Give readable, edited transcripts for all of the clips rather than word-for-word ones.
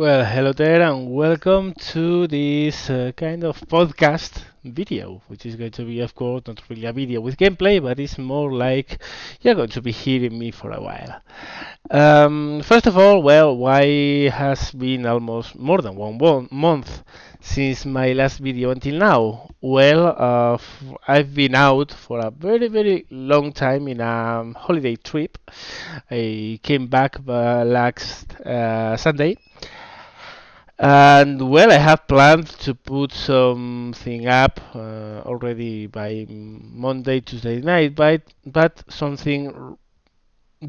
Well, hello there, and welcome to this kind of podcast video, which is going to be, of course, not really a video with gameplay, but it's more like you're going to be hearing me for a while. First of all, well, why has been almost more than one month since my last video until now? Well, I've been out for a very long time in a holiday trip. I came back last Sunday. And well, I have planned to put something up already by Monday, Tuesday night, but something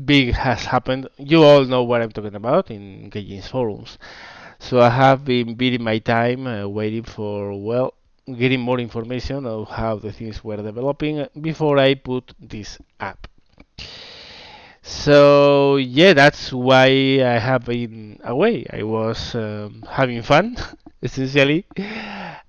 big has happened. You all know what I'm talking about in Gaijin's forums. So I have been beating my time waiting for, well, getting more information of how the things were developing before I put this up. So yeah, that's why I have been away. I was having fun, essentially,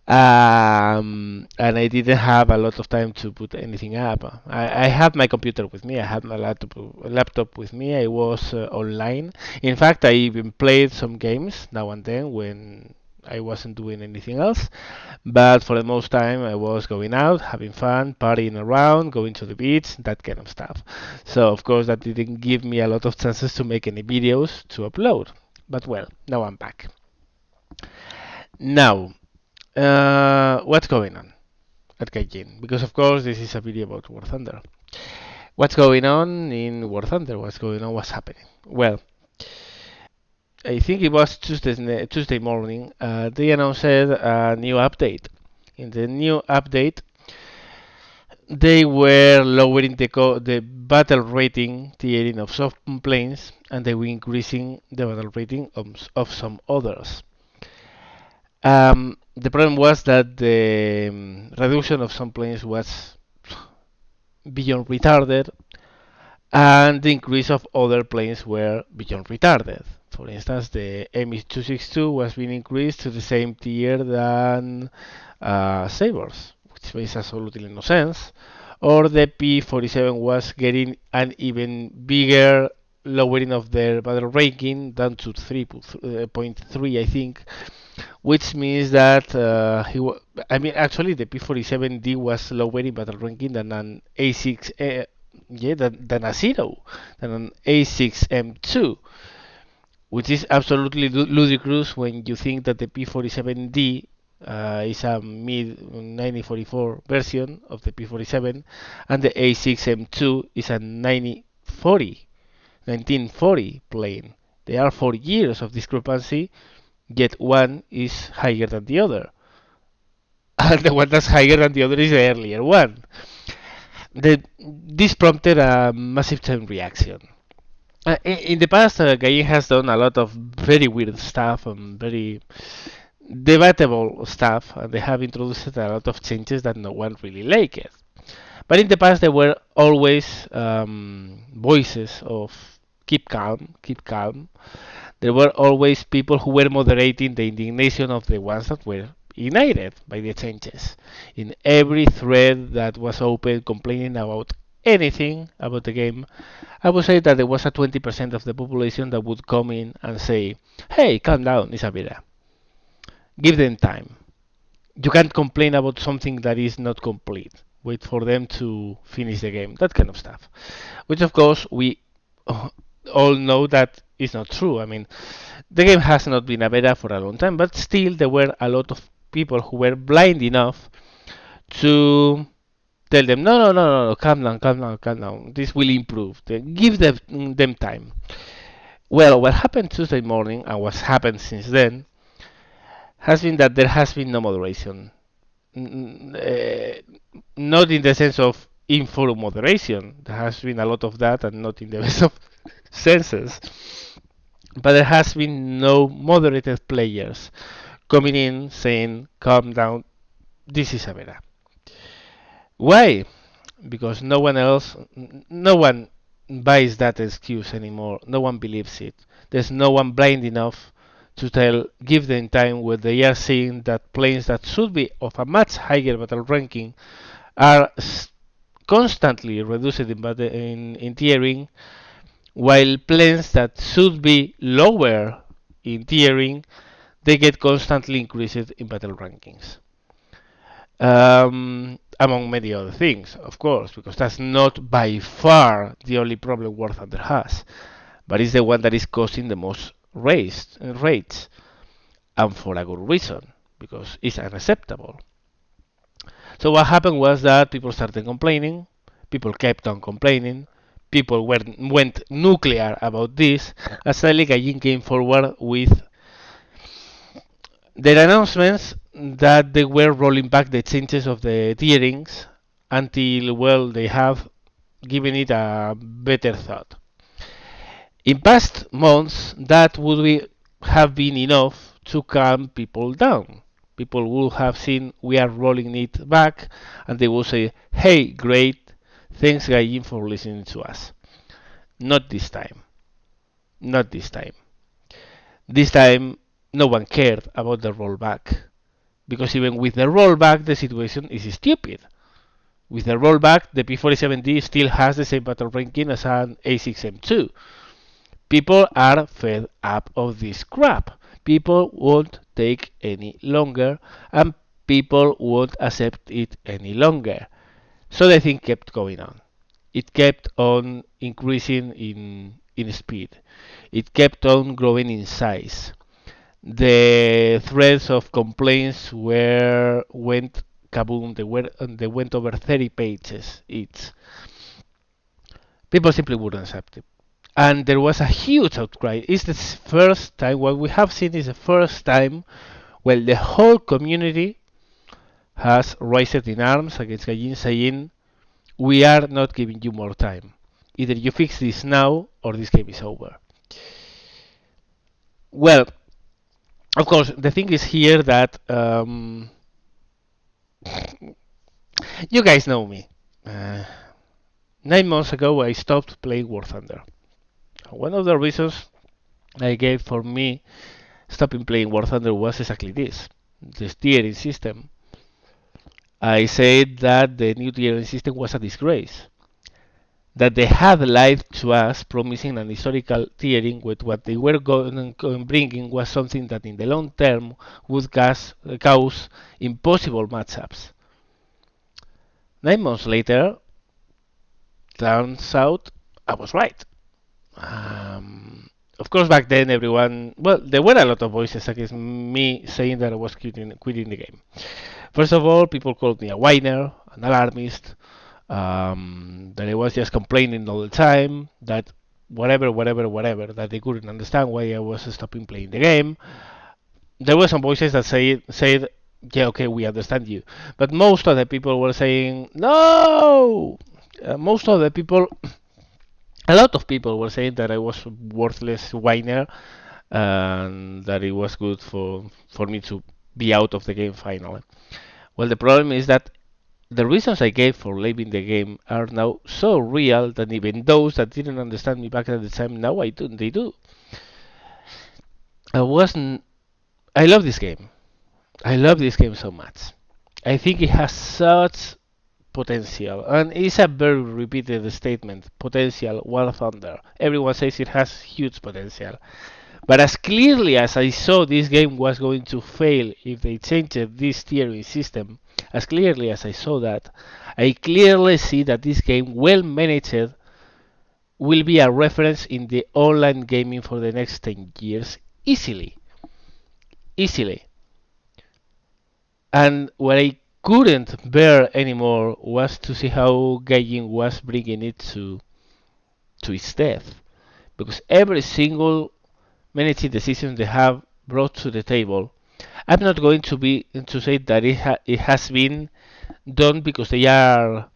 and I didn't have a lot of time to put anything up. I had my computer with me. I had my laptop with me. I was online. In fact, I even played some games now and then when I wasn't doing anything else. But for the most time, I was going out, having fun, partying around, going to the beach, that kind of stuff. So, of course, that didn't give me a lot of chances to make any videos to upload. But well, now I'm back. Now, what's going on at Gaijin? Because, of course, this is a video about War Thunder. What's going on in War Thunder? What's going on? What's happening? Well, I think it was Tuesday morning, they announced a new update. In the new update, they were lowering the battle rating tiering of some planes, and they were increasing the battle rating of some others. The problem was that the reduction of some planes was beyond retarded, and the increase of other planes were beyond retarded. For instance, the Mi-262 was being increased to the same tier than Sabres, which makes absolutely no sense. Or the P-47 was getting an even bigger lowering of their battle ranking down to 3.3, I think, which means that I mean, actually, the P-47D was lowering battle ranking than an A6, yeah, than a zero, than an A6M2, which is absolutely ludicrous when you think that the P-47D is a mid 1944 version of the P-47, and the A6M2 is a 1940 plane. There are 4 years of discrepancy, yet one is higher than the other. And the one that's higher than the other is the earlier one. This prompted a massive chain reaction. In the past, Gaia has done a lot of very weird stuff and very debatable stuff, and they have introduced a lot of changes that no one really liked. But in the past, there were always voices of keep calm, keep calm. There were always people who were moderating the indignation of the ones that were ignited by the changes. In every thread that was open complaining about anything about the game, I would say that there was a 20% of the population that would come in and say, hey, calm down, Isabella. Give them time. You can't complain about something that is not complete. Wait for them to finish the game. That kind of stuff. Which, of course, we all know that is not true. I mean, the game has not been a beta for a long time, but still there were a lot of people who were blind enough to tell them, no, calm down. This will improve. Give them time. Well, what happened Tuesday morning and what's happened since then has been that there has been no moderation. Not in the sense of in-forum moderation. There has been a lot of that, and not in the best of senses. But there has been no moderated players coming in saying, calm down, this is a beta. Why? Because no one buys that excuse anymore. No one believes it. There's no one blind enough to give them time when they are seeing that planes that should be of a much higher battle ranking are constantly reduced in tiering, while planes that should be lower in tiering, they get constantly increased in battle rankings. Among many other things, of course, because that's not by far the only problem War Thunder has, but it's the one that is causing the most rates, and for a good reason, because it's unacceptable. So what happened was that people started complaining, people kept on complaining, people went nuclear about this, and suddenly Gaijin came forward with their announcements that they were rolling back the changes of the tierings until, well, they have given it a better thought. In past months, that would have been enough to calm people down. People would have seen we are rolling it back, and they will say, "Hey, great, thanks, Gaijin, for listening to us." Not this time. Not this time. This time, no one cared about the rollback, because even with the rollback, the situation is stupid. With the rollback, the P47D still has the same battle ranking as an A6M2. People are fed up of this crap. People won't take any longer, and people won't accept it any longer. So the thing kept going on. It kept on increasing in speed. It kept on growing in size. The threads of complaints went kaboom. They went over 30 pages each. People simply wouldn't accept it, and there was a huge outcry. It's the first time what we have seen is the first time when the whole community has raised in arms against Gaijin, saying, "We are not giving you more time. Either you fix this now, or this game is over." Well, of course, the thing is here that you guys know me. 9 months ago, I stopped playing War Thunder. One of the reasons I gave for me stopping playing War Thunder was exactly this: the tiering system. I said that the new tiering system was a disgrace, that they had lied to us, promising an historical tiering, with what they were bringing was something that in the long term would cause impossible matchups. 9 months later, turns out I was right. Of course, back then everyone, well, there were a lot of voices against me saying that I was quitting the game. First of all, people called me a whiner, an alarmist, that I was just complaining all the time, that whatever, that they couldn't understand why I was stopping playing the game. There were some voices that said, "Yeah, okay, we understand you," but most of the people were saying, "No." Most of the people, a lot of people were saying that I was worthless whiner, and that it was good for me to be out of the game finally. Well, the problem is that the reasons I gave for leaving the game are now so real that even those that didn't understand me back at the time, now they do. I wasn't. I love this game. I love this game so much. I think it has such potential, and it's a very repeated statement. Potential, War Thunder. Everyone says it has huge potential. But as clearly as I saw this game was going to fail if they changed this tiering system, as clearly as I saw that, I clearly see that this game, well managed, will be a reference in the online gaming for the next 10 years easily. Easily. And what I couldn't bear anymore was to see how Gaijin was bringing it to its death. Because every single managing decision they have brought to the table, I'm not going to say that it has been done because they are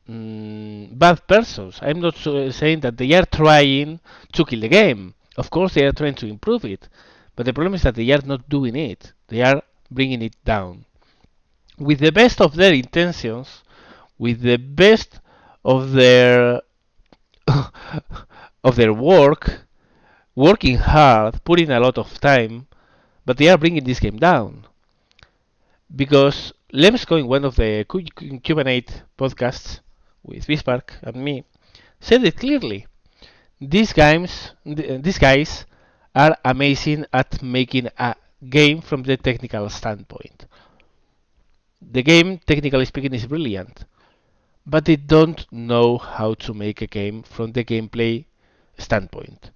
bad persons. I'm not saying that they are trying to kill the game. Of course, they are trying to improve it, but the problem is that they are not doing it. They are bringing it down with the best of their intentions, with the best of their of their work, working hard, putting a lot of time, but they are bringing this game down. Because Lemsko, in one of the Q&A podcasts with Bispark and me, said it clearly. These guys are amazing at making a game from the technical standpoint. The game, technically speaking, is brilliant, but they don't know how to make a game from the gameplay standpoint,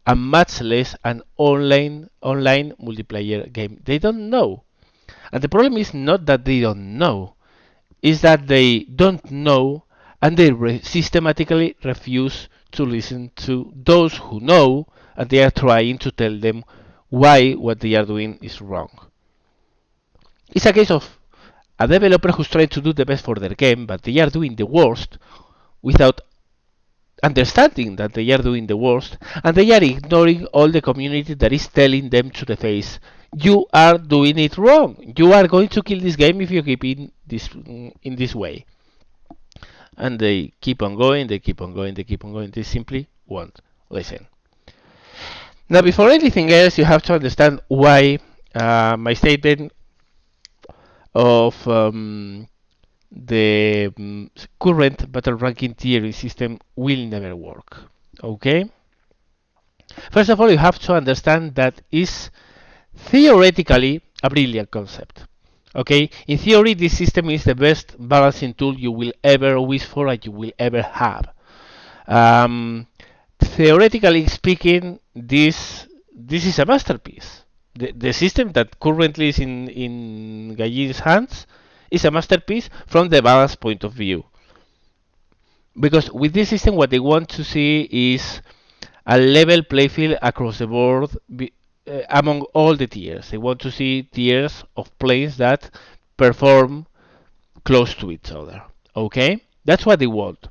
and much less an online multiplayer game. They don't know. And the problem is not that they don't know, is that they don't know and they systematically refuse to listen to those who know, and they are trying to tell them why what they are doing is wrong. It's a case of a developer who's trying to do the best for their game, but they are doing the worst without understanding that they are doing the worst, and they are ignoring all the community that is telling them to the face, you are doing it wrong. You are going to kill this game if you keep in this way. And they keep on going, they keep on going, they keep on going. They simply won't listen. Now, before anything else, you have to understand why my statement of the current battle ranking tiering system will never work. Okay? First of all, you have to understand that is theoretically a brilliant concept. Okay? In theory, this system is the best balancing tool you will ever wish for and you will ever have. Theoretically speaking, this is a masterpiece. The system that currently is in Gallin's hands is a masterpiece from the balance point of view. Because with this system, what they want to see is a level playfield across the board among all the tiers. They want to see tiers of planes that perform close to each other. Okay? That's what they want.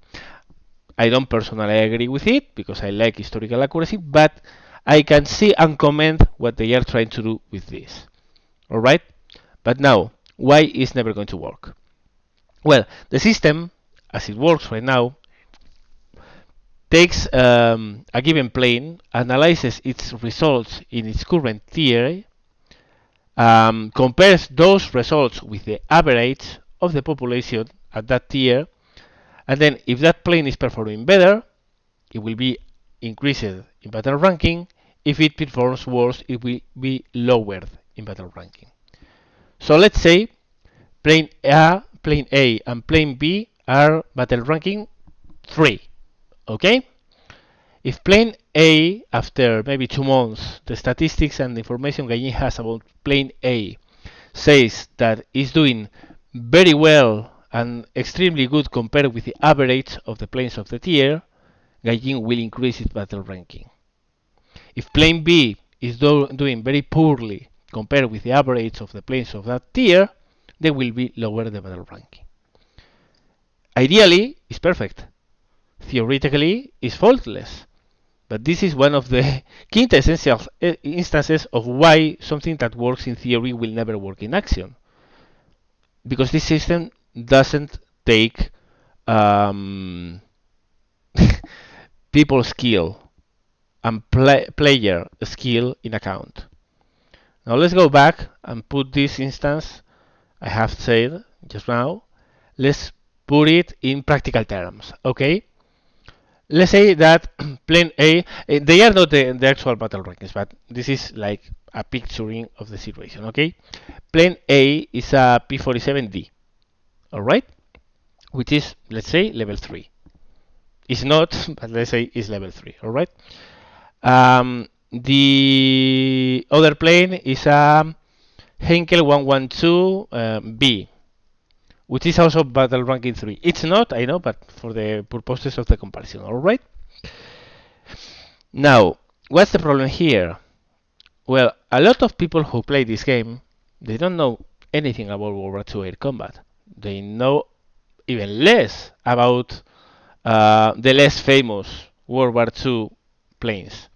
I don't personally agree with it because I like historical accuracy, but I can see and comment what they are trying to do with this. Alright? But now, why is never going to work? Well, the system, as it works right now, takes a given plane, analyzes its results in its current tier, compares those results with the average of the population at that tier, and then if that plane is performing better, it will be increased in battle ranking. If it performs worse, it will be lowered in battle ranking. So let's say plane A and plane B are battle ranking 3. Okay? If plane A, after maybe 2 months, the statistics and the information Gallin has about plane A says that it's doing very well and extremely good compared with the average of the planes of the tier, Gallin will increase its battle ranking. If plane B is doing very poorly compared with the average of the planes of that tier, they will be lower the battle ranking. Ideally, it's perfect. Theoretically, it's faultless. But this is one of the quintessential instances of why something that works in theory will never work in action. Because this system doesn't take people skill and player skill in account. Now let's go back and put this instance I have said just now. Let's put it in practical terms, okay? Let's say that plane A, they are not the actual battle rankings, but this is like a picturing of the situation, okay? Plane A is a P47D, alright? Which is, let's say, level 3. It's not, but let's say it's level 3, alright? The other plane is a Henkel 112B, which is also battle ranking 3. It's not, I know, but for the purposes of the comparison, alright? Now, what's the problem here? Well, a lot of people who play this game, they don't know anything about World War II air combat. They know even less about the less famous World War II planes.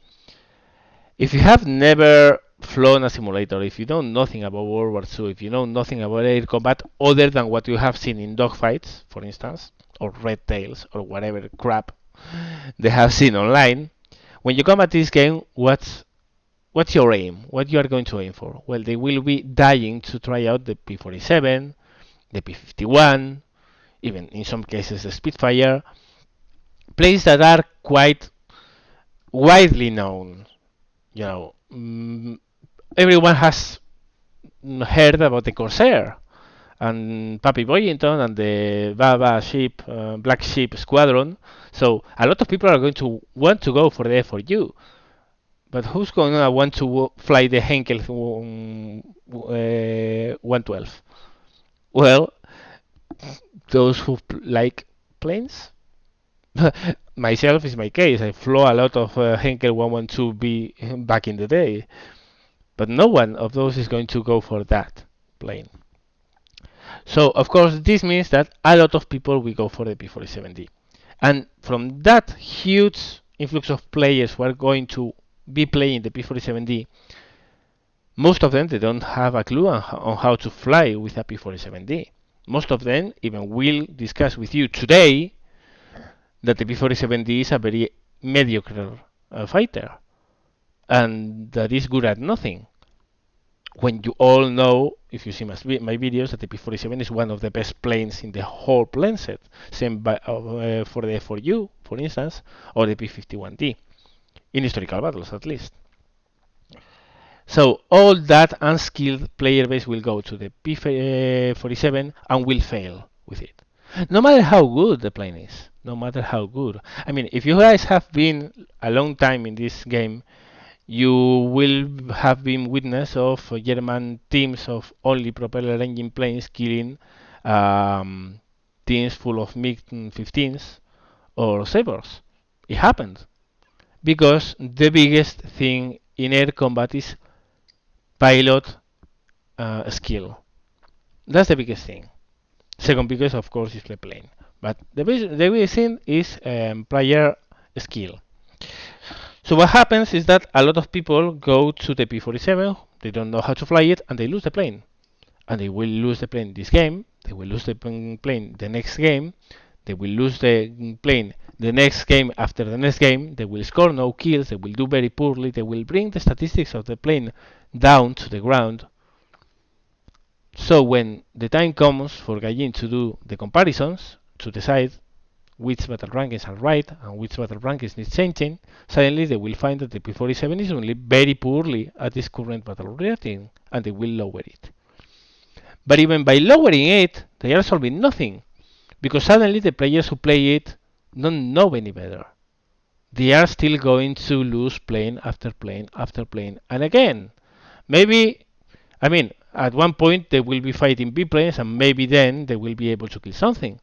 If you have never flown a simulator, if you know nothing about World War II, if you know nothing about air combat other than what you have seen in dogfights, for instance, or red tails, or whatever crap they have seen online, when you come at this game, what's your aim? What you are going to aim for? Well, they will be dying to try out the P-47, the P-51, even in some cases the Spitfire, planes that are quite widely known. You know, everyone has heard about the Corsair and Pappy Boyington and the Baba Sheep, Black Sheep Squadron. So a lot of people are going to want to go for the F4U. But who's going to want to fly the Henkel 112? Well, those who like planes. Myself is my case. I flew a lot of Henkel 112B back in the day. But no one of those is going to go for that plane. So, of course, this means that a lot of people will go for the P47D. And from that huge influx of players who are going to be playing the P47D, most of them they don't have a clue on how to fly with a P47D. Most of them even will discuss with you today that the P47D is a very mediocre fighter and that is good at nothing. When you all know, if you see my videos, that the P47 is one of the best planes in the whole plane set, same for the F4U, for instance, or the P51D, in historical battles at least. So all that unskilled player base will go to the P47 and will fail with it. No matter how good the plane is, no matter how good. I mean, if you guys have been a long time in this game, you will have been witness of German teams of only propeller engine planes killing teams full of MiG-15s or Sabres. It happened because the biggest thing in air combat is pilot skill. That's the biggest thing. Second biggest, of course, is the plane. But the biggest thing is player skill. So what happens is that a lot of people go to the P47, they don't know how to fly it, and they lose the plane. And they will lose the plane this game, they will lose the plane the next game, they will lose the plane the next game after the next game, they will score no kills, they will do very poorly, they will bring the statistics of the plane down to the ground. So when the time comes for Gaijin to do the comparisons, to decide which battle rankings are right and which battle rankings need changing, suddenly they will find that the P47 is only very poorly at its current battle rating, and they will lower it. But even by lowering it, they are solving nothing, because suddenly the players who play it don't know any better. They are still going to lose plane after plane after plane, and again, maybe, I mean, at one point they will be fighting B planes, and maybe then they will be able to kill something.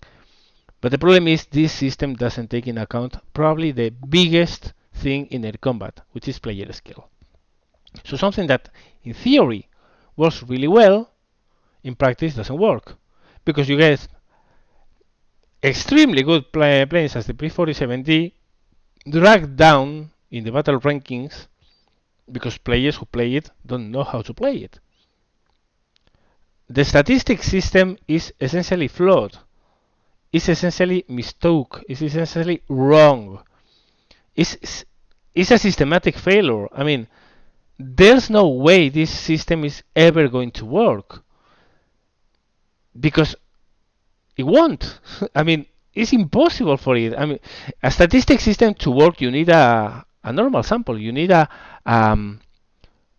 But the problem is this system doesn't take into account probably the biggest thing in air combat, which is player skill. So something that in theory works really well, in practice doesn't work. Because you get extremely good planes as the P47D dragged down in the battle rankings because players who play it don't know how to play it. The statistics system is essentially flawed. Is essentially mistook, is essentially wrong. It's a systematic failure. I mean, there's no way this system is ever going to work because it won't. I mean, it's impossible for it. I mean, a statistic system to work, you need a normal sample. You need a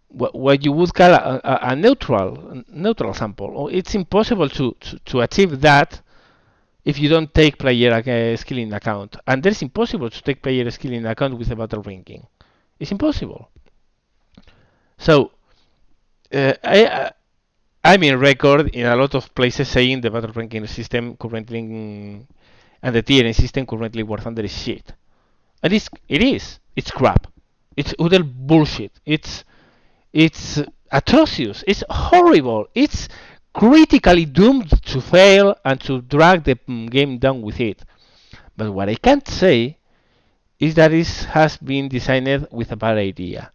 what you would call a neutral sample. It's impossible to achieve that if you don't take player skill in account. And it's impossible to take player skill in account with a battle ranking. It's impossible. So, I'm in record in a lot of places saying the battle ranking system currently and the TNA system currently War Thunder is shit. And it is. It's crap. It's utter bullshit. It's atrocious. It's horrible. It's critically doomed to fail and to drag the game down with it. But what I can't say is that it has been designed with a bad idea.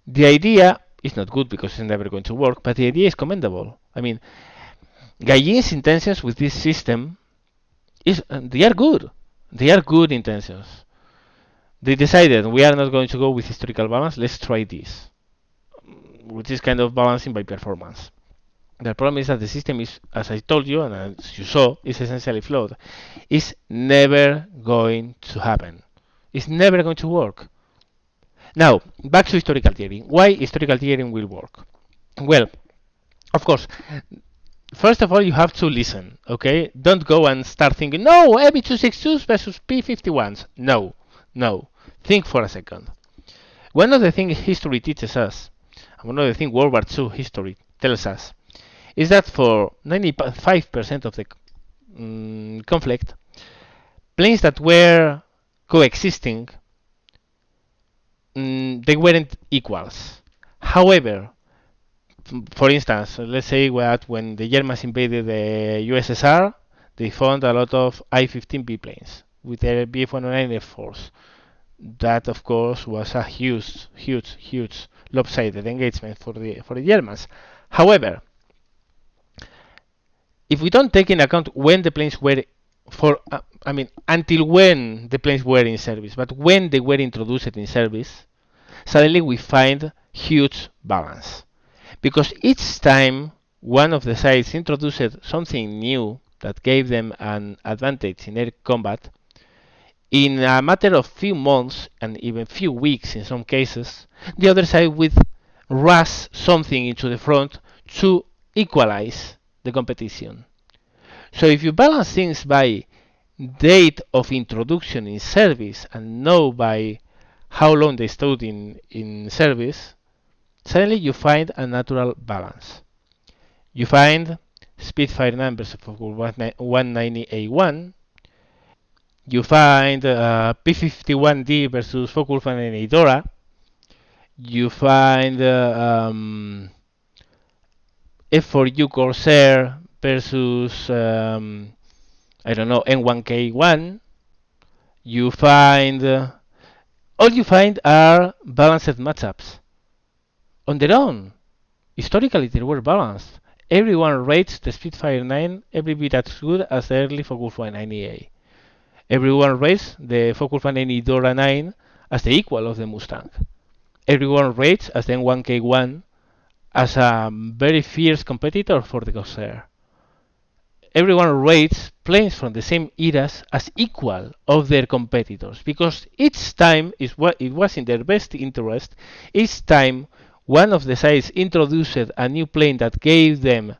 The idea is not good because it's never going to work, but the idea is commendable. I mean, Gaijin's intentions with this system they are good. They are good intentions. They decided we are not going to go with historical balance, let's try this, which is kind of balancing by performance. The problem is that the system is, as I told you and as you saw, is essentially flawed. It's never going to happen. It's never going to work. Now, back to historical tiering. Why historical tiering will work? Well, of course, first of all, you have to listen, okay? Don't go and start thinking, no, ME262s versus P51s. No, no. Think for a second. One of the things history teaches us, and one of the things World War II history tells us, is that for 95% of the conflict, planes that were coexisting, they weren't equals. However, for instance, let's say that when the Germans invaded the USSR, they found a lot of I-15 biplanes with their Bf-109 Air Force. That, of course, was a huge lopsided engagement for the Germans. However, if we don't take in account when the planes were until when the planes were in service, but when they were introduced in service, suddenly we find huge balance. Because each time one of the sides introduced something new that gave them an advantage in air combat, in a matter of few months and even few weeks in some cases, the other side would rush something into the front to equalize the competition. So if you balance things by date of introduction in service and know by how long they stood in service, suddenly you find a natural balance. You find Spitfire 9 versus 190A1. You find P51D versus Focke-Wulf Dora. You find F4U Corsair versus I don't know, N1K1. You find all you find are balanced matchups on their own. Historically, they were balanced. Everyone rates the Spitfire 9 every bit as good as the early Focke-Wulf 90A. Everyone rates the Focke-Wulf Dora 9 as the equal of the Mustang. Everyone rates as the N1K1 as a very fierce competitor for the Corsair. Everyone rates planes from the same eras as equal of their competitors, because each time it was in their best interest. Each time one of the sides introduced a new plane that gave them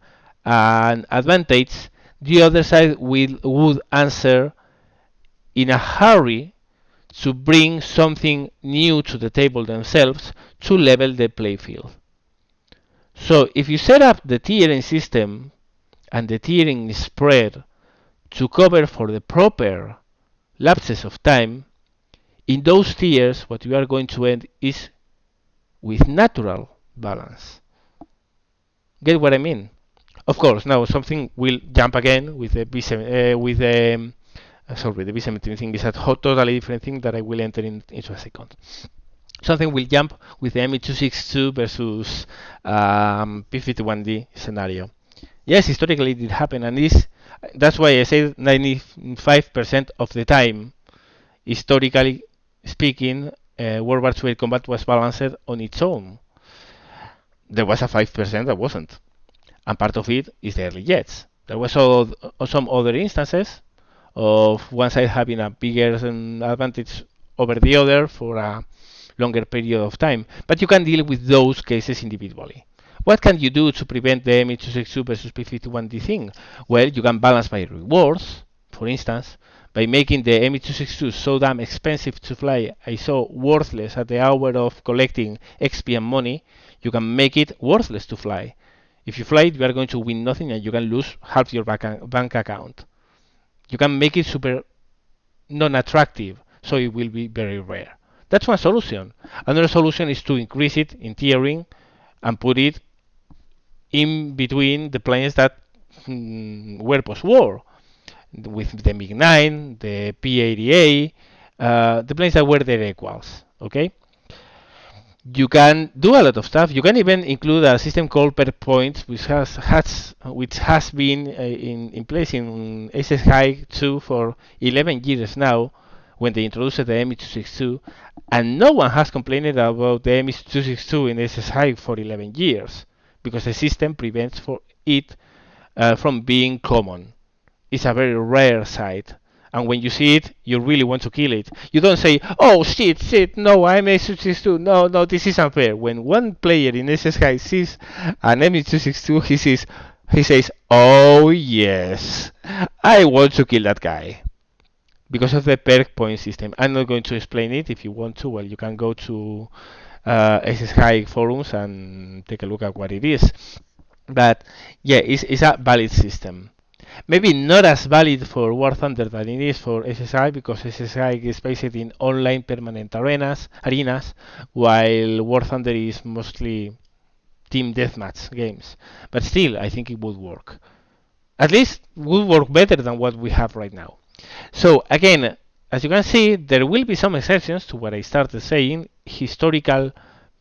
an advantage, the other side would answer in a hurry to bring something new to the table themselves to level the playfield. So if you set up the tiering system and the tiering spread to cover for the proper lapses of time, in those tiers what you are going to end is with natural balance. Get what I mean? Of course, now something will jump again with the the B17 thing is a totally different thing that I will enter into a second. Something will jump with the ME262 versus P51D scenario. Yes, historically it did happen, and that's why I say 95% of the time, historically speaking, World War II air combat was balanced on its own. There was a 5% that wasn't, and part of it is the early jets. There were some other instances of one side having a bigger advantage over the other for a longer period of time, but you can deal with those cases individually. What can you do to prevent the ME262 versus P51D thing? Well, you can balance by rewards, for instance, by making the ME262 so damn expensive to fly and so worthless at the hour of collecting XP and money, you can make it worthless to fly. If you fly it, you are going to win nothing and you can lose half your bank account. You can make it super non-attractive, so it will be very rare. That's one solution. Another solution is to increase it in tiering and put it in between the planes that were post-war, with the MiG-9, the P-80A, the planes that were their equals. Okay. You can do a lot of stuff. You can even include a system called per points, which has been in place in SS High 2 for 11 years now, when they introduced the ME262, and no one has complained about the ME262 in SS High for 11 years, because the system prevents for it from being common. It's a very rare sight, And when you see it, you really want to kill it. You don't say, "Oh shit, no, I'm M262. No, this is unfair." When one player in SSI sees an M262, he says, "Oh yes, I want to kill that guy." Because of the perk point system. I'm not going to explain it. If you want to, well, you can go to SSI forums and take a look at what it is. But yeah, it's a valid system. Maybe not as valid for War Thunder than it is for SSI, because SSI is based in online permanent arenas, while War Thunder is mostly team deathmatch games. But still, I think it would work. At least would work better than what we have right now. So again, as you can see, there will be some exceptions to what I started saying. Historical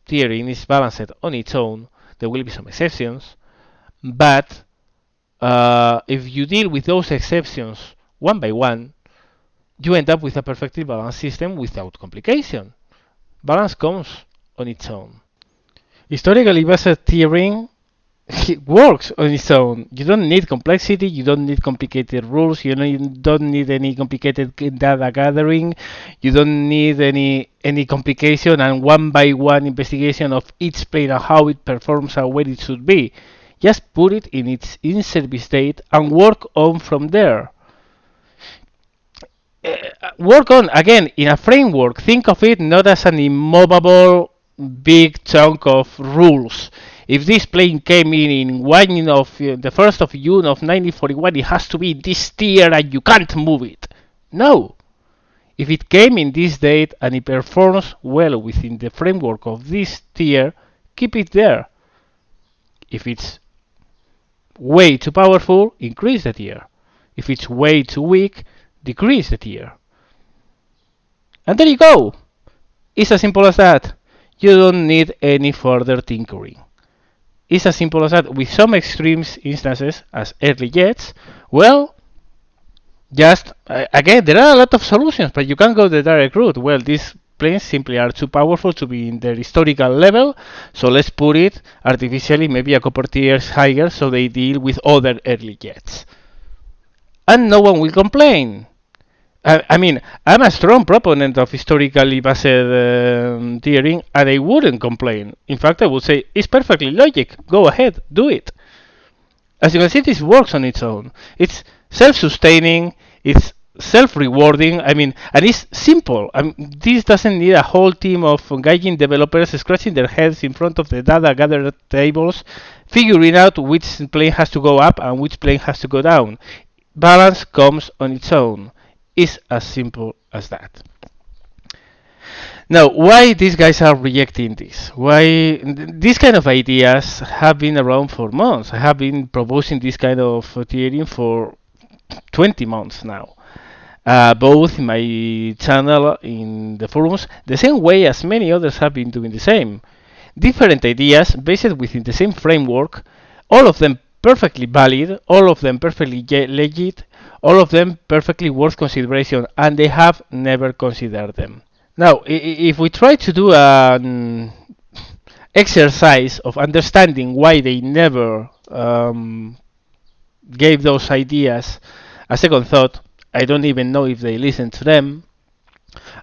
tiering is balanced on its own. There will be some exceptions, but if you deal with those exceptions one by one, you end up with a perfectly balanced system without complication. Balance comes on its own. Historically based tiering it works on its own. You don't need complexity, you don't need complicated rules, you don't need any complicated data gathering, you don't need any complication and one by one investigation of each plane and how it performs and where it should be. Just put it in its in-service state and work on from there. Work on, again, in a framework. Think of it not as an immovable big chunk of rules. If this plane came in one of the 1st of June of 1941, it has to be in this tier and you can't move it. No. If it came in this date and it performs well within the framework of this tier, keep it there. If it's way too powerful, increase the tier. If it's way too weak, decrease the tier. And there you go. It's as simple as that. You don't need any further tinkering. It's as simple as that. With some extreme instances, as early jets, well, just, again, there are a lot of solutions, but you can go the direct route. Well, these planes simply are too powerful to be in their historical level, so let's put it artificially, maybe a couple tiers higher, so they deal with other early jets. And no one will complain. I mean, I'm a strong proponent of historically based tiering, and I wouldn't complain. In fact, I would say it's perfectly logic. Go ahead, do it. As you can see, this works on its own. It's self-sustaining. It's self-rewarding. I mean, and it's simple. This doesn't need a whole team of engaging developers scratching their heads in front of the data gathered tables, figuring out which plane has to go up and which plane has to go down. Balance comes on its own. It's as simple as that. Now, why these guys are rejecting this? Why these kind of ideas have been around for months? I have been proposing this kind of tiering for 20 months now, both in my channel, in the forums, the same way as many others have been doing the same. Different ideas based within the same framework, all of them perfectly valid, all of them perfectly legit, all of them perfectly worth consideration, and they have never considered them. Now, if we try to do an exercise of understanding why they never gave those ideas a second thought, I don't even know if they listened to them.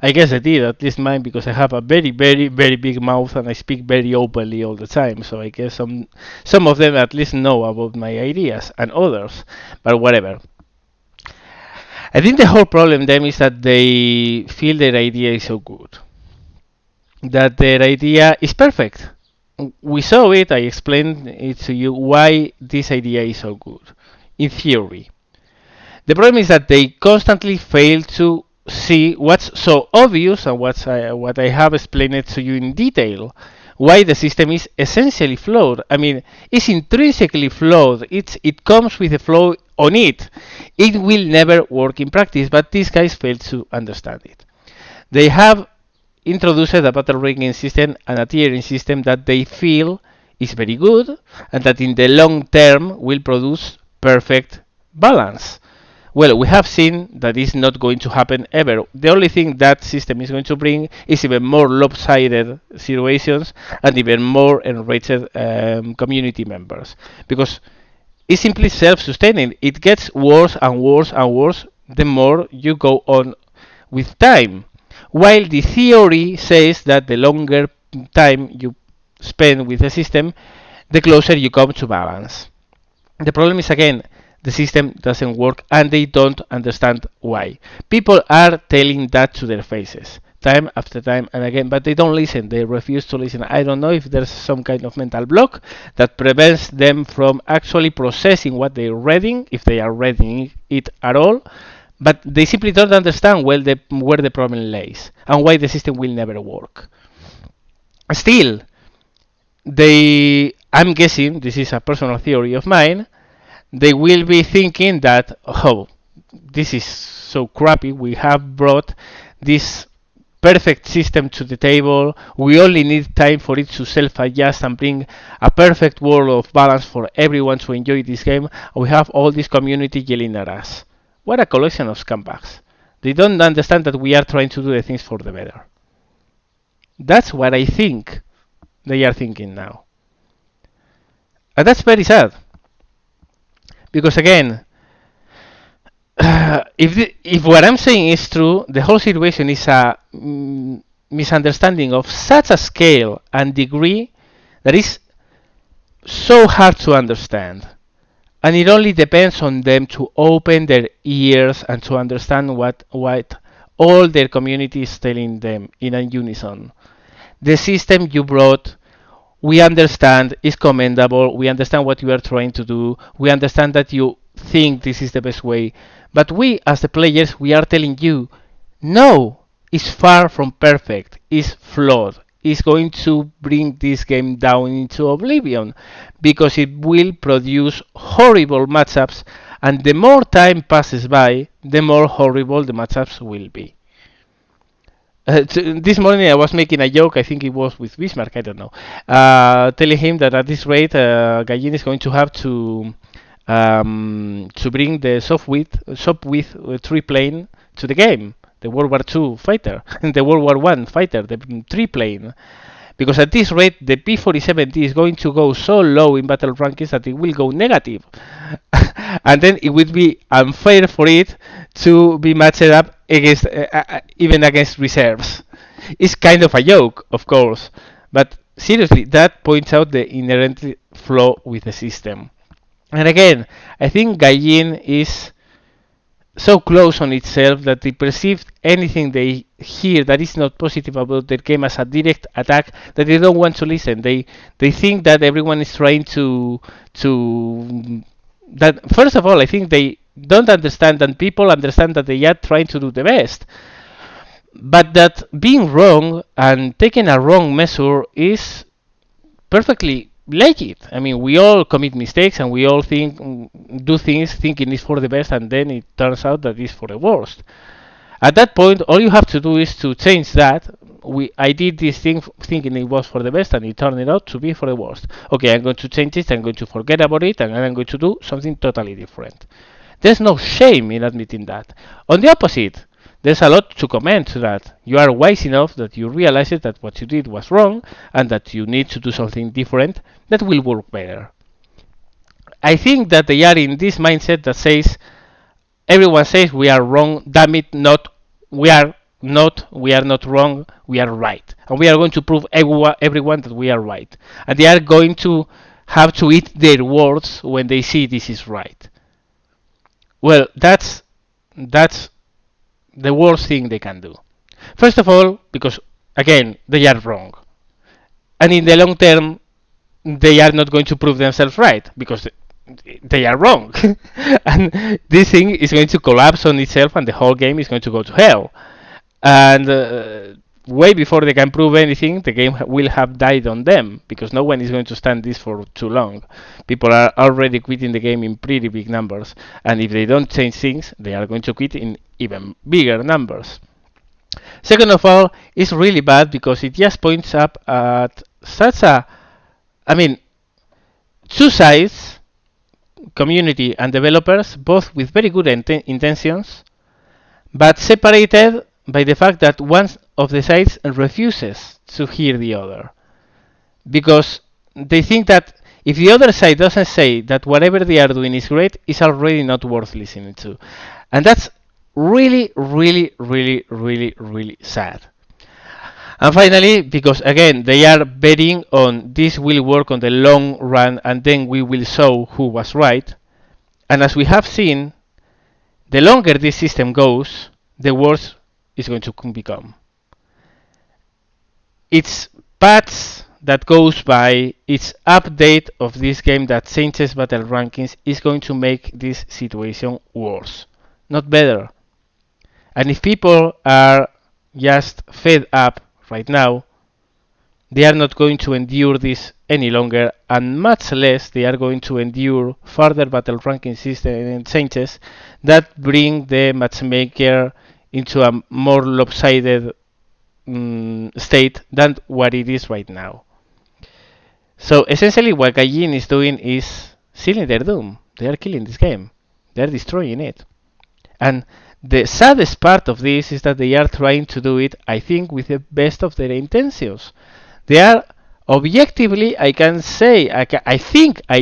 I guess I did, at least mine, because I have a very, very, very big mouth and I speak very openly all the time. So I guess some of them at least know about my ideas, and others, but whatever. I think the whole problem then is that they feel their idea is so good, that their idea is perfect. We saw it, I explained it to you why this idea is so good, in theory. The problem is that they constantly fail to see what's so obvious and what I have explained to you in detail. Why the system is essentially flawed. I mean, it's intrinsically flawed. It comes with a flaw on it. It will never work in practice, but these guys fail to understand it. They have introduced a battle ranking system and a tiering system that they feel is very good and that in the long term will produce perfect balance. Well, we have seen that is not going to happen ever. The only thing that system is going to bring is even more lopsided situations and even more enriched community members. Because it's simply self-sustaining. It gets worse and worse and worse the more you go on with time. While the theory says that the longer time you spend with the system, the closer you come to balance. The problem is again, the system doesn't work and they don't understand why. People are telling that to their faces, time after time and again, but they don't listen. They refuse to listen. I don't know if there's some kind of mental block that prevents them from actually processing what they're reading, if they are reading it at all, but they simply don't understand where the problem lays and why the system will never work. Still, I'm guessing, this is a personal theory of mine, they will be thinking that, oh, this is so crappy, we have brought this perfect system to the table, we only need time for it to self-adjust and bring a perfect world of balance for everyone to enjoy this game, and we have all this community yelling at us. What a collection of scumbags. They don't understand that we are trying to do the things for the better. That's what I think they are thinking now. And that's very sad. Because again, if what I'm saying is true, the whole situation is a misunderstanding of such a scale and degree that is so hard to understand. And it only depends on them to open their ears and to understand what all their community is telling them in a unison. The system you brought, we understand, is commendable. We understand what you are trying to do. We understand that you think this is the best way. But we, as the players, we are telling you, no, it's far from perfect. It's flawed. It's going to bring this game down into oblivion because it will produce horrible matchups, and the more time passes by, the more horrible the matchups will be. This morning I was making a joke, I think it was with Bismarck, I don't know, telling him that at this rate Gallin is going to have to bring the Sopwith triplane to the game, the World War II fighter, and the World War I fighter, the triplane. Because at this rate, the P-47D is going to go so low in battle rankings that it will go negative. And then it would be unfair for it to be matched up against even against reserves. It's kind of a joke, of course, but seriously, that points out the inherent flaw with the system. And again, I think Gaijin is so close on itself that they perceive anything they hear that is not positive about their game as a direct attack, that they don't want to listen. They think that everyone is trying to that first of all, I think they don't understand, and people understand that they are trying to do the best, but that being wrong and taking a wrong measure is perfectly legit. I mean, we all commit mistakes and we all do things thinking it's for the best, and then it turns out that it's for the worst. At that point, all you have to do is to change that. I did this thing thinking it was for the best, and it turned out to be for the worst. Okay, I'm going to change it, I'm going to forget about it, and I'm going to do something totally different. There's no shame in admitting that. On the opposite, there's a lot to comment to that. You are wise enough that you realize that what you did was wrong and that you need to do something different that will work better. I think that they are in this mindset that says, everyone says we are wrong, damn it, we are not wrong, we are right. And we are going to prove everyone that we are right. And they are going to have to eat their words when they see this is right. Well, that's the worst thing they can do. First of all, because again, they are wrong. And in the long term, they are not going to prove themselves right because they are wrong. And this thing is going to collapse on itself and the whole game is going to go to hell. And way before they can prove anything, the game will have died on them because no one is going to stand this for too long. People are already quitting the game in pretty big numbers, and if they don't change things, they are going to quit in even bigger numbers. Second of all, it's really bad because it just points up at two sides, community and developers, both with very good intentions, but separated by the fact that one of the sides refuses to hear the other. Because they think that if the other side doesn't say that whatever they are doing is great, it's already not worth listening to. And that's Really, really, really, really, really sad. And finally, because again, they are betting on this will work on the long run and then we will show who was right. And as we have seen, the longer this system goes, the worse it's going to become. It's patch that goes by, its update of this game that changes battle rankings is going to make this situation worse, not better. And if people are just fed up right now, they are not going to endure this any longer, and much less they are going to endure further battle ranking system changes that bring the matchmaker into a more lopsided state than what it is right now. So essentially, what Gaijin is doing is sealing their doom. They are killing this game. They are destroying it. And the saddest part of this is that they are trying to do it, I think, with the best of their intentions. They are objectively, I can say, I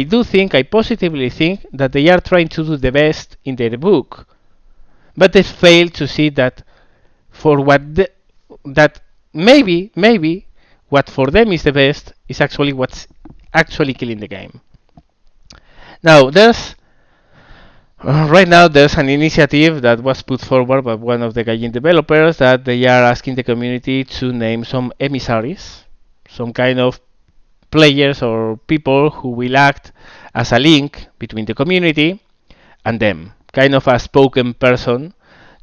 do think, I positively think that they are trying to do the best in their book, but they fail to see that for that maybe what for them is the best is actually what's actually killing the game. Now right now there's an initiative that was put forward by one of the Gaijin developers that they are asking the community to name some emissaries, some kind of players or people who will act as a link between the community and them, kind of a spoken person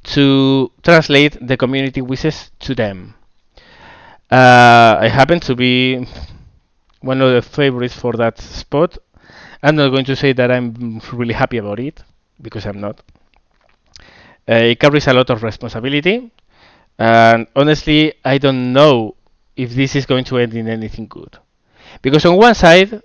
to translate the community wishes to them. I happen to be one of the favorites for that spot. I'm not going to say that I'm really happy about it, because I'm not. It carries a lot of responsibility, and honestly, I don't know if this is going to end in anything good. Because on one side,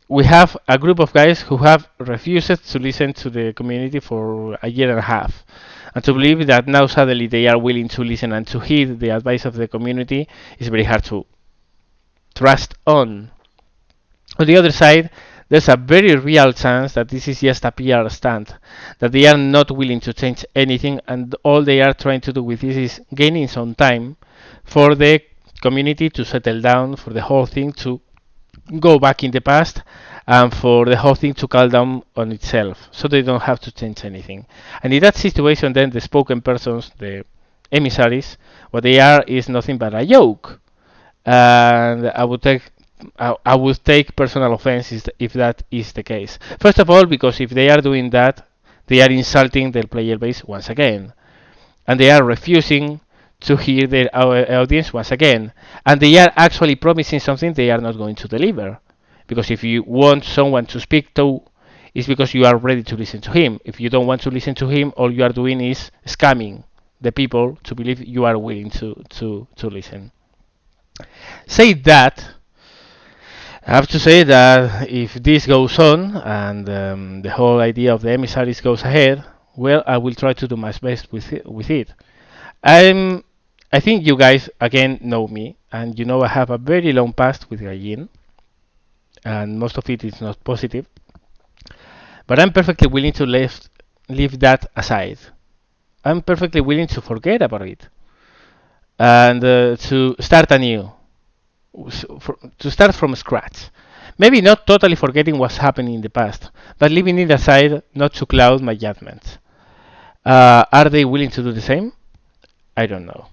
we have a group of guys who have refused to listen to the community for a year and a half. And to believe that now suddenly they are willing to listen and to heed the advice of the community is very hard to trust on. On the other side, there's a very real chance that this is just a PR stunt, that they are not willing to change anything, and all they are trying to do with this is gaining some time for the community to settle down, for the whole thing to go back in the past, and for the whole thing to calm down on itself, so they don't have to change anything. And in that situation, then the spoken persons, the emissaries, what they are is nothing but a joke. And I would take personal offense if that is the case. First of all, because if they are doing that, they are insulting their player base once again, and they are refusing to hear their audience once again, and they are actually promising something they are not going to deliver. Because if you want someone to speak to, it's because you are ready to listen to him. If you don't want to listen to him, all you are doing is scamming the people to believe you are willing to listen. Say that, I have to say that if this goes on and the whole idea of the emissaries goes ahead, well, I will try to do my best with it. I'm, I think you guys again know me, and you know I have a very long past with Gaijin, and most of it is not positive. But I'm perfectly willing to leave that aside. I'm perfectly willing to forget about it and to start anew, to start from scratch. Maybe not totally forgetting what's happened in the past, but leaving it aside not to cloud my judgments. Are they willing to do the same? I don't know.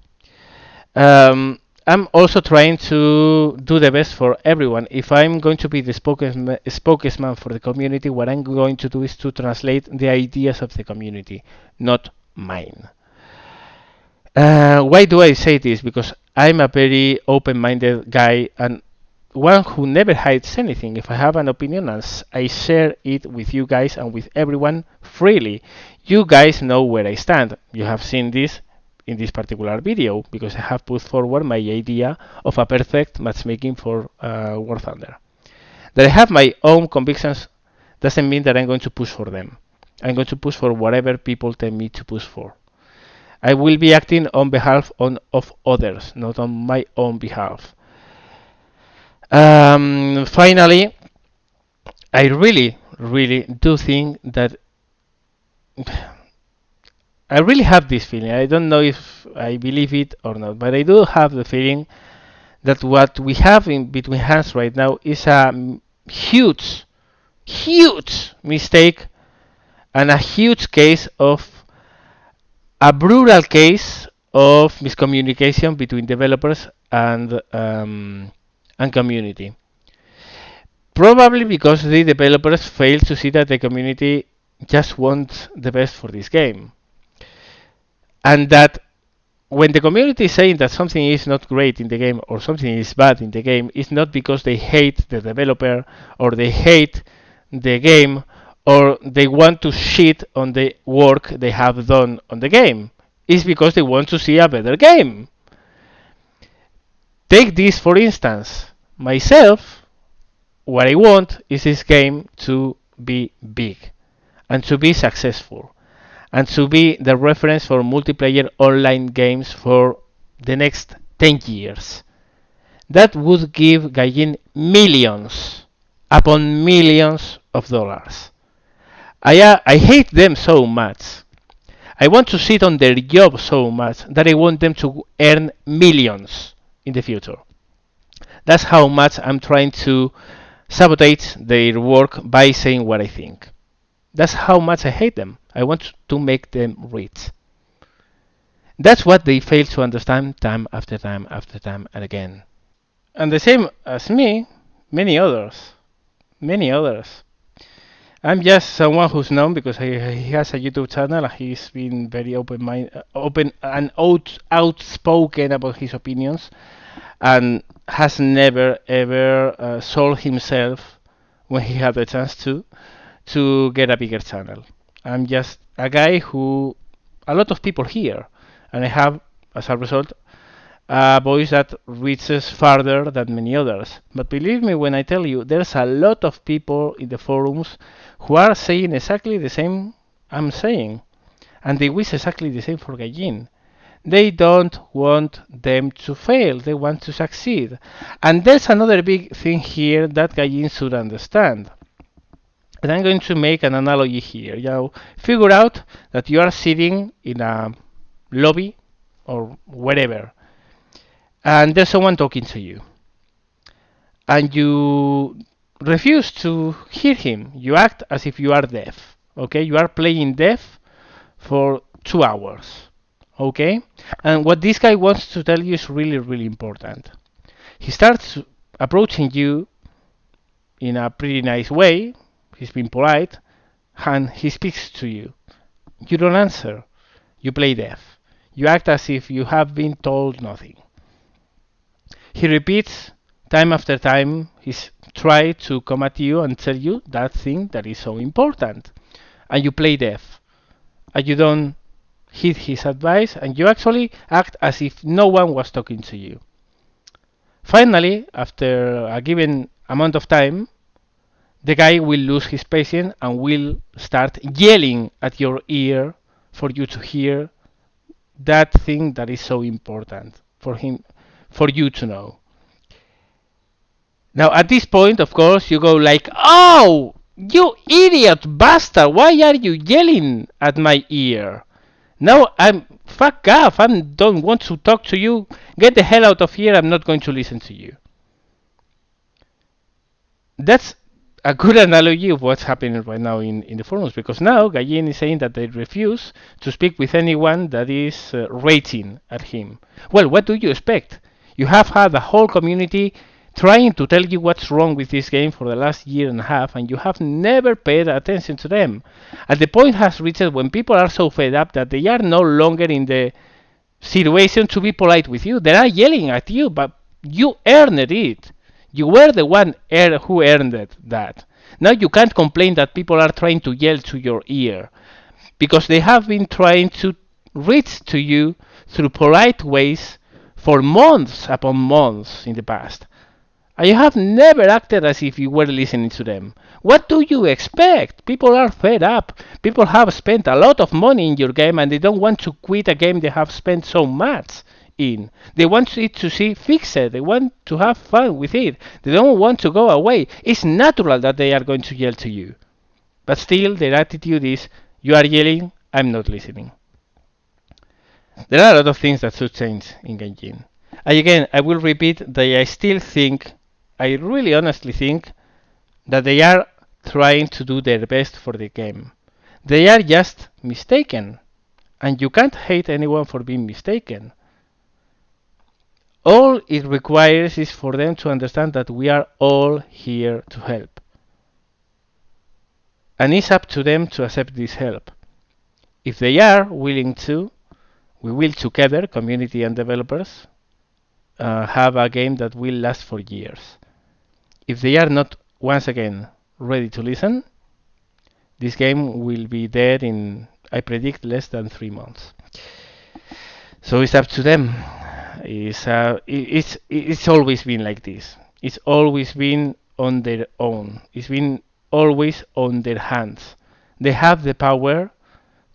I'm also trying to do the best for everyone. If I'm going to be the spokesman for the community, what I'm going to do is to translate the ideas of the community, not mine. Why do I say this? Because I'm a very open-minded guy and one who never hides anything. If I have an opinion, I share it with you guys and with everyone freely. You guys know where I stand. You have seen this in this particular video because I have put forward my idea of a perfect matchmaking for War Thunder. That I have my own convictions doesn't mean that I'm going to push for them. I'm going to push for whatever people tell me to push for. I will be acting on behalf of others, not on my own behalf. Finally, I really do think that I really have this feeling. I don't know if I believe it or not, but I do have the feeling that what we have in between hands right now is a huge, huge mistake and a huge case of a brutal case of miscommunication between developers and community. Probably because the developers fail to see that the community just wants the best for this game, and that when the community is saying that something is not great in the game or something is bad in the game, it's not because they hate the developer or they hate the game or they want to shit on the work they have done on the game. It's because they want to see a better game. Take this for instance. Myself, what I want is this game to be big and to be successful and to be the reference for multiplayer online games for the next 10 years. That would give Gaijin millions upon millions of dollars. I hate them so much. I want to sit on their job so much that I want them to earn millions in the future. That's how much I'm trying to sabotage their work by saying what I think. That's how much I hate them. I want to make them rich. That's what they fail to understand time after time after time and again. And the same as me, many others. Many others. I'm just someone who's known because he has a YouTube channel and he's been very open and outspoken about his opinions, and has never ever sold himself when he had the chance to get a bigger channel. I'm just a guy who a lot of people hear, and I have, as a result, a voice that reaches farther than many others. But believe me when I tell you, there's a lot of people in the forums who are saying exactly the same I'm saying, and they wish exactly the same for Gaijin. They don't want them to fail, they want to succeed. And there's another big thing here that Gaijin should understand. And I'm going to make an analogy here. Figure out that you are sitting in a lobby or wherever, and there's someone talking to you, and you refuse to hear him. You act as if you are deaf. Okay, you are playing deaf for 2 hours. Okay, and what this guy wants to tell you is really, really important. He starts approaching you in a pretty nice way. He's been polite, and he speaks to you. You don't answer. You play deaf. You act as if you have been told nothing. He repeats time after time his try to come at you and tell you that thing that is so important. And you play deaf. And you don't heed his advice, and you actually act as if no one was talking to you. Finally, after a given amount of time, the guy will lose his patience and will start yelling at your ear for you to hear that thing that is so important for you to know. Now at this point, of course, you go like, "Oh, you idiot bastard! Why are you yelling at my ear? Now I'm fuck off! I don't want to talk to you. Get the hell out of here! I'm not going to listen to you." That's a good analogy of what's happening right now in the forums, because now Gaijin is saying that they refuse to speak with anyone that is raging at him. Well, what do you expect? You have had a whole community trying to tell you what's wrong with this game for the last year and a half, and you have never paid attention to them. And the point has reached when people are so fed up that they are no longer in the situation to be polite with you. They are yelling at you, but you earned it. You were the one who earned that. Now you can't complain that people are trying to yell to your ear, because they have been trying to reach to you through polite ways for months upon months in the past. And you have never acted as if you were listening to them. What do you expect? People are fed up. People have spent a lot of money in your game, and they don't want to quit a game they have spent so much in. They want it to see fixed. They want to have fun with it. They don't want to go away. It's natural that they are going to yell to you. But still, their attitude is, you are yelling, I'm not listening. There are a lot of things that should change in Genjin. And again, I will repeat that I still think, I really honestly think, that they are trying to do their best for the game. They are just mistaken. And you can't hate anyone for being mistaken. All it requires is for them to understand that we are all here to help. And it's up to them to accept this help. If they are willing to, we will together, community and developers, have a game that will last for years. If they are not, once again, ready to listen, this game will be dead in, I predict, less than 3 months. So it's up to them. It's always been like this. It's always been on their own. It's been always on their hands. They have the power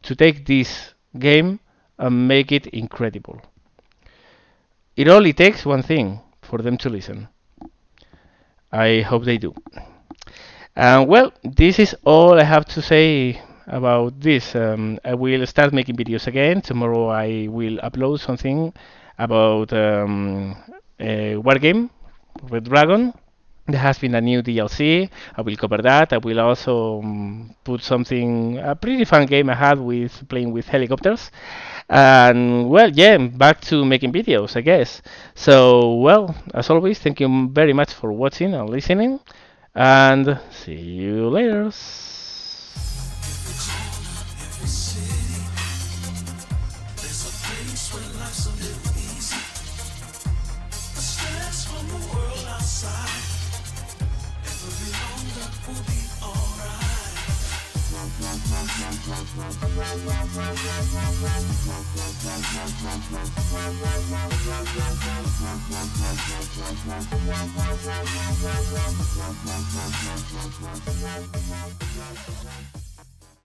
to take this game and make it incredible. It only takes one thing for them to listen. I hope they do. Well, this is all I have to say about this. I will start making videos again. Tomorrow I will upload something about Wargame, Red Dragon. There has been a new DLC. I will cover that. I will also put something, a pretty fun game I had with playing with helicopters. And well, yeah, back to making videos, I guess. So, well, as always, thank you very much for watching and listening. And see you later.